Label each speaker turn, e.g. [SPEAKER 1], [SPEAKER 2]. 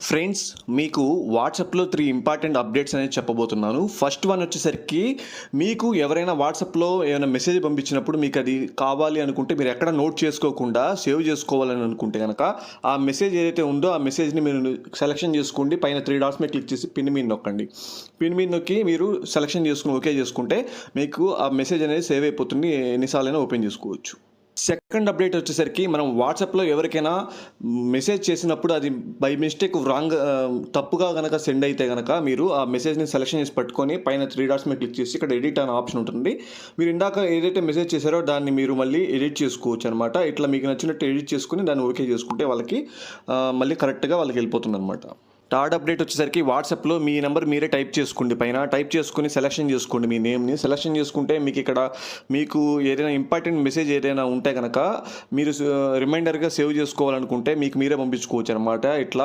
[SPEAKER 1] Friends, మీకు వాట్సాప్‌లో 3 important updates అనేది చెప్పబోతున్నాను. ఫస్ట్ వన్ వచ్చేసరికి మీకు ఎవరైనా వాట్సాప్‌లో ఏమైనా మెసేజ్ పంపించినప్పుడు మీకది కావాలి అనుకుంటే మీరు ఎక్కడ నోట్ చేసుకోకుండా సేవ్ చేసుకోవాలని అనుకుంటే గనక ఆ మెసేజ్ ఏదైతే ఉందో ఆ మెసేజ్‌ని మీరు సెలెక్షన్ చేసుకోండి. పైన 3 డాట్స్ మీద క్లిక్ చేసి పిన్ మీద నొక్కండి. పిన్ మీద నొక్కి మీరు సెలెక్షన్ చేసుకొని ఓకే చేసుకుంటే మీకు ఆ మెసేజ్ అనేది సేవ్ అయిపోతుంది. ఎన్ని సార్లైనా ఓపెన్ చేసుకోవచ్చు. సెకండ్ అప్డేట్ వచ్చేసరికి మనం వాట్సాప్‌లో ఎవరికైనా మెసేజ్ చేసినప్పుడు అది బై మిస్టేక్ తప్పుగా గనక సెండ్ అయితే గనక మీరు ఆ మెసేజ్‌ని సెలెక్షన్ చేసి పట్టుకొని పైన 3 డాట్స్ మీద క్లిక్ చేసి ఇక్కడ ఎడిట్ అనే ఆప్షన్ ఉంటుంది. మీరు ఇందాక ఏదైతే మెసేజ్ చేశారో దాన్ని మీరు మళ్ళీ ఎడిట్ చేసుకోవచ్చనమాట. ఇట్లా మీకు నచ్చినట్టు ఎడిట్ చేసుకొని దాన్ని ఓకే చేసుకుంటే వాళ్ళకి మళ్ళీ కరెక్ట్‌గా వాళ్ళకెళ్ళిపోతుందనమాట. థర్డ్ అప్డేట్ వచ్చేసరికి వాట్సాప్‌లో మీ నంబర్ మీరే టైప్ చేసుకోండి. పైన టైప్ చేసుకొని సెలెక్షన్ చేసుకోండి మీ నేమ్‌ని. సెలెక్షన్ చేసుకుంటే మీకు ఏదైనా ఇంపార్టెంట్ మెసేజ్ ఏదైనా ఉంటే గనక మీరు రిమైండర్‌గా సేవ్ చేసుకోవాలనుకుంటే మీకు మీరే పంపించుకోవచ్చనమాట. ఇట్లా